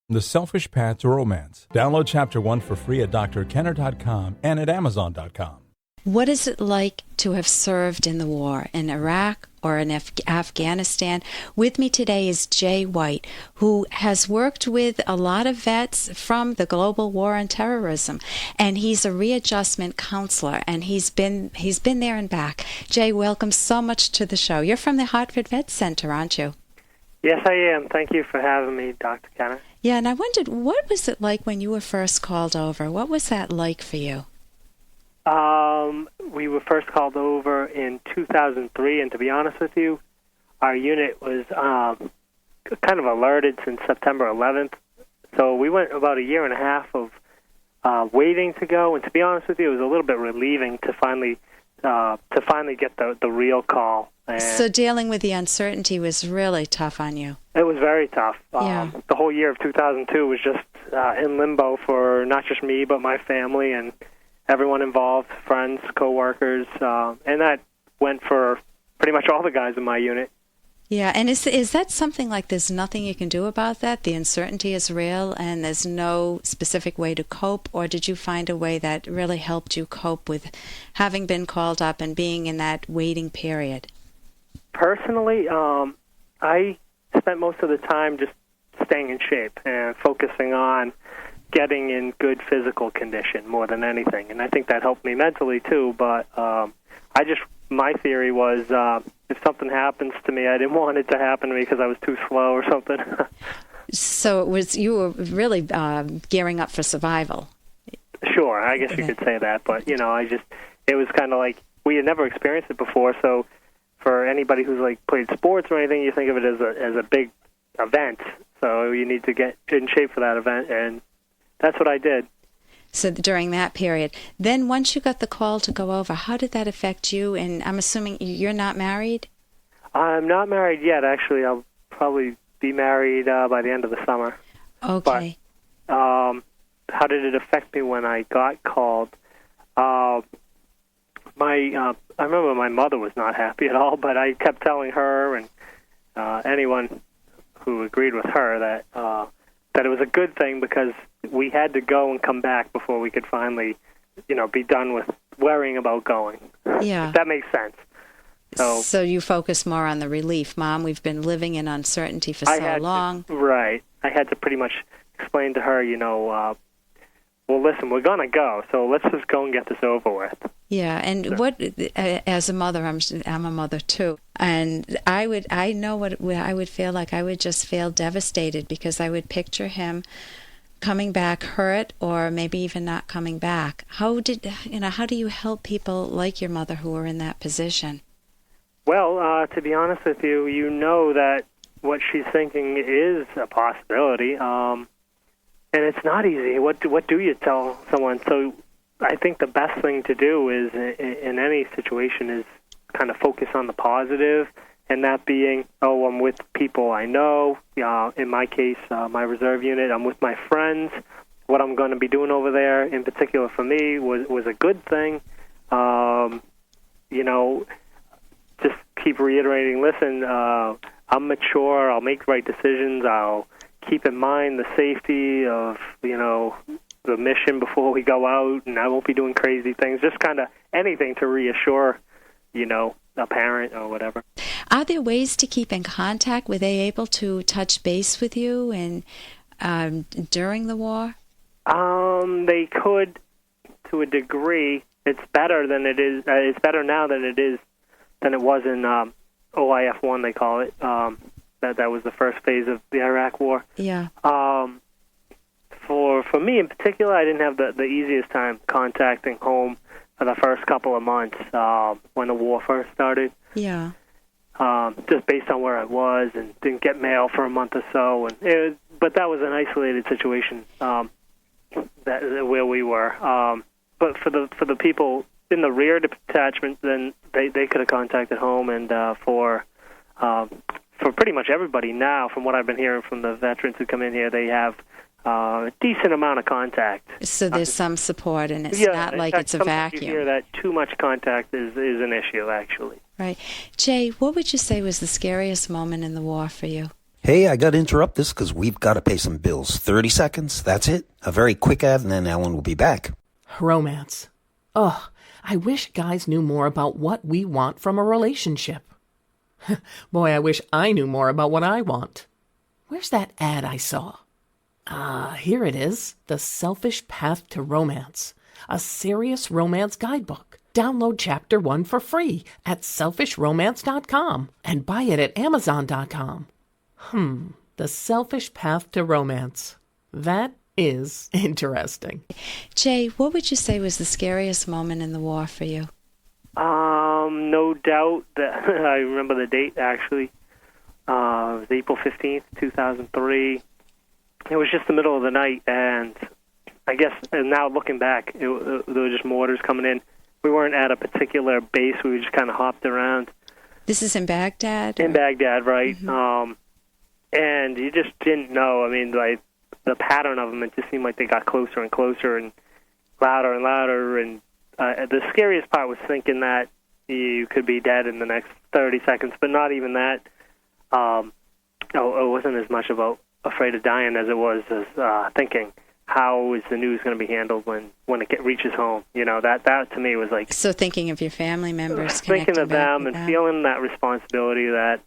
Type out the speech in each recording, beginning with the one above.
The Selfish Path to Romance. Download Chapter 1 for free at drkenner.com and at amazon.com. What is it like to have served in the war in Iraq or in Afghanistan? With me today is Jay White, who has worked with a lot of vets from the global war on terrorism, and he's a readjustment counselor, and he's been there and back. Jay, welcome so much to the show. You're from the Hartford Vet Center, aren't you? Yes, I am. Thank you for having me, Dr. Kenner. Yeah, and I wondered, what was it like when you were first called over? What was that like for you? We were first called over in 2003, and to be honest with you, our unit was kind of alerted since September 11th. So we went about a year and a half of waiting to go, and to be honest with you, it was a little bit relieving to finally get the real call. And so dealing with the uncertainty was really tough on you. It was very tough. Yeah. The whole year of 2002 was just in limbo for not just me, but my family and everyone involved, friends, coworkers, and that went for pretty much all the guys in my unit. Yeah, and is that something like there's nothing you can do about that? The uncertainty is real and there's no specific way to cope, or did you find a way that really helped you cope with having been called up and being in that waiting period? Personally, I spent most of the time just staying in shape and focusing on getting in good physical condition more than anything, and I think that helped me mentally too. But my theory was if something happens to me, I didn't want it to happen to me because I was too slow or something. So you were really gearing up for survival. Sure, I guess you could say that, but it was kind of like we had never experienced it before. So for anybody who's like played sports or anything, you think of it as a big event. So you need to get in shape for that event, and that's what I did. So during that period. Then once you got the call to go over, how did that affect you? And I'm assuming you're not married? I'm not married yet, actually. I'll probably be married by the end of the summer. Okay. But how did it affect me when I got called? I remember my mother was not happy at all, but I kept telling her and anyone who agreed with her that it was a good thing because we had to go and come back before we could finally, be done with worrying about going. Yeah. If that makes sense. So you focus more on the relief. Mom, we've been living in uncertainty for so long. Right. I had to pretty much explain to her, well, listen, we're going to go, so let's just go and get this over with. Yeah, and what, as a mother, I'm a mother too, and I know what I would feel like. I would just feel devastated because I would picture him coming back hurt or maybe even not coming back. How do you help people like your mother who are in that position? Well, to be honest with you, you know that what she's thinking is a possibility, and it's not easy. What do you tell someone? So I think the best thing to do is, in any situation, is kind of focus on the positive, and that being, I'm with people I know. In my case, my reserve unit, I'm with my friends. What I'm going to be doing over there, in particular for me, was a good thing. Just keep reiterating, listen, I'm mature, I'll make right decisions, I'll keep in mind the safety of, the mission before we go out, and I won't be doing crazy things, just kind of anything to reassure, a parent or whatever. Are there ways to keep in contact? Were they able to touch base with you during the war? They could, to a degree. It's better than it is. It's better now than it was in OIF 1. They call it. That was the first phase of the Iraq War. Yeah. For me in particular, I didn't have the easiest time contacting home for the first couple of months when the war first started. Yeah. Just based on where I was, and didn't get mail for a month or so, but that was an isolated situation where we were. But for the people in the rear detachment, then they could have contacted home, and for pretty much everybody now, from what I've been hearing from the veterans who come in here, they have a decent amount of contact. So there's some support, and it's not like it's a vacuum. You hear that too much contact is an issue, actually. Right. Jay, what would you say was the scariest moment in the war for you? Hey, I got to interrupt this because we've got to pay some bills. 30 seconds, that's it. A very quick ad, and then Ellen will be back. Romance. Ugh, I wish guys knew more about what we want from a relationship. Boy, I wish I knew more about what I want. Where's that ad I saw? Here it is. The Selfish Path to Romance. A serious romance guidebook. Download Chapter 1 for free at selfishromance.com and buy it at amazon.com. The Selfish Path to Romance. That is interesting. Jay, what would you say was the scariest moment in the war for you? No doubt that I remember the date, actually. It was April 15th, 2003. It was just the middle of the night, and I guess, and now looking back, there were just mortars coming in. We weren't at a particular base. We just kind of hopped around. This is in Baghdad? In Baghdad, right. Mm-hmm. And you just didn't know. I mean, like, the pattern of them, it just seemed like they got closer and closer and louder and louder. And the scariest part was thinking that you could be dead in the next 30 seconds, but not even that. It wasn't as much about afraid of dying as it was as thinking, how is the news going to be handled when it reaches home? You know, that to me was like... So thinking of your family members. Thinking of them and feeling that responsibility that,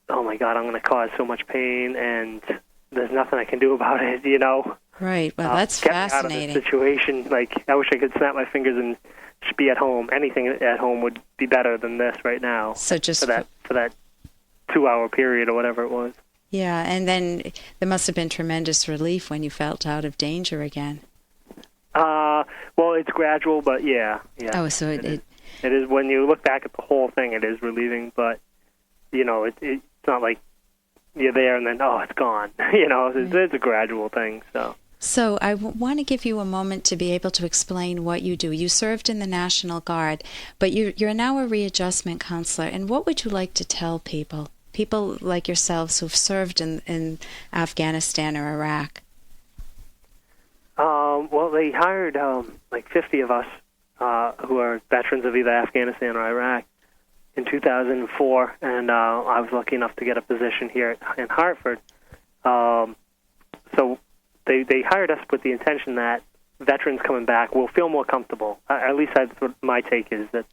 oh my God, I'm going to cause so much pain and there's nothing I can do about it, you know? Right. Well, that's fascinating. Get me out of this situation. Like, I wish I could snap my fingers and just be at home. Anything at home would be better than this right now. So just for that 2-hour period or whatever it was. Yeah, and then there must have been tremendous relief when you felt out of danger again. Well, it's gradual, but yeah. Oh, so it is, when you look back at the whole thing, it is relieving, but, you know, it's not like you're there and then, oh, it's gone. You know, it's a gradual thing, so. So I want to give you a moment to be able to explain what you do. You served in the National Guard, but you're now a readjustment counselor, and what would you like to tell people like yourselves who've served in Afghanistan or Iraq? Well, they hired like 50 of us who are veterans of either Afghanistan or Iraq in 2004, and I was lucky enough to get a position here in Hartford. So they hired us with the intention that veterans coming back will feel more comfortable. At least that's what my take is, that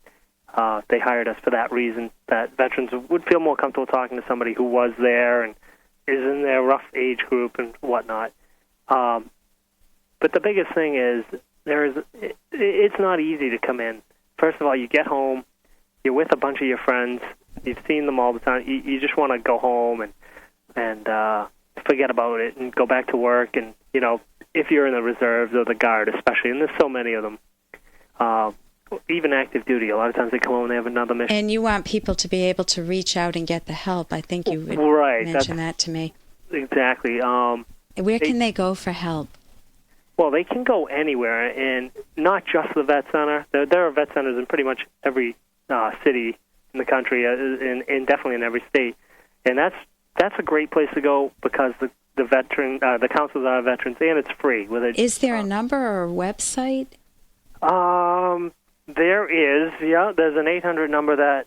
they hired us for that reason, that veterans would feel more comfortable talking to somebody who was there and is in their rough age group and whatnot. But the biggest thing is it's not easy to come in. First of all, you get home, you're with a bunch of your friends, you've seen them all the time. You just want to go home and forget about it and go back to work. And, you know, if you're in the reserves or the Guard especially, and there's so many of them, even active duty, a lot of times they come home and they have another mission. And you want people to be able to reach out and get the help. I think you would mention that to me. Exactly. Where can they go for help? Well, they can go anywhere, and not just the vet center. There are vet centers in pretty much every city in the country, and definitely in every state. And that's a great place to go because the counselors are veterans, and it's free. Is there a number or a website? There is, yeah. There's an 800 number that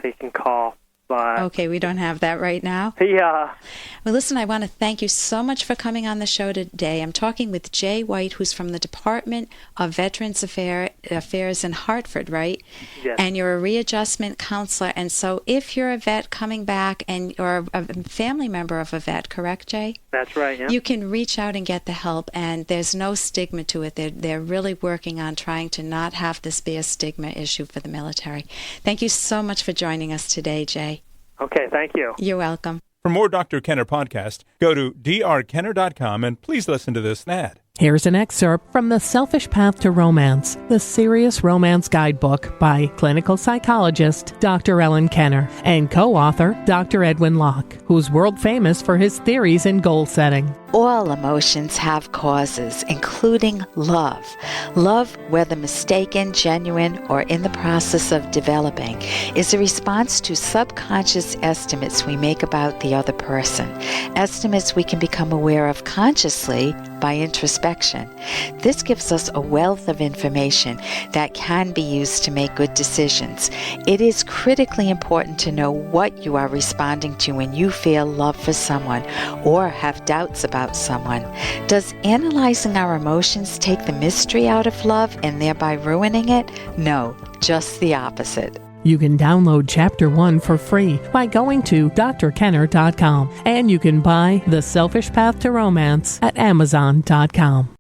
they can call. Okay, we don't have that right now? Yeah. Well, listen, I want to thank you so much for coming on the show today. I'm talking with Jay White, who's from the Department of Veterans Affairs in Hartford, right? Yes. And you're a readjustment counselor. And so if you're a vet coming back or a family member of a vet, correct, Jay? That's right, yeah. You can reach out and get the help, and there's no stigma to it. They're really working on trying to not have this be a stigma issue for the military. Thank you so much for joining us today, Jay. Okay, thank you. You're welcome. For more Dr. Kenner podcast, go to drkenner.com and please listen to this ad. Here's an excerpt from The Selfish Path to Romance, the Serious Romance Guidebook by clinical psychologist Dr. Ellen Kenner and co-author Dr. Edwin Locke, who's world famous for his theories in goal setting. All emotions have causes, including love. Love, whether mistaken, genuine, or in the process of developing, is a response to subconscious estimates we make about the other person. Estimates we can become aware of consciously, by introspection. This gives us a wealth of information that can be used to make good decisions. It is critically important to know what you are responding to when you feel love for someone or have doubts about someone. Does analyzing our emotions take the mystery out of love and thereby ruining it? No, just the opposite. You can download Chapter 1 for free by going to drkenner.com, and you can buy The Selfish Path to Romance at amazon.com.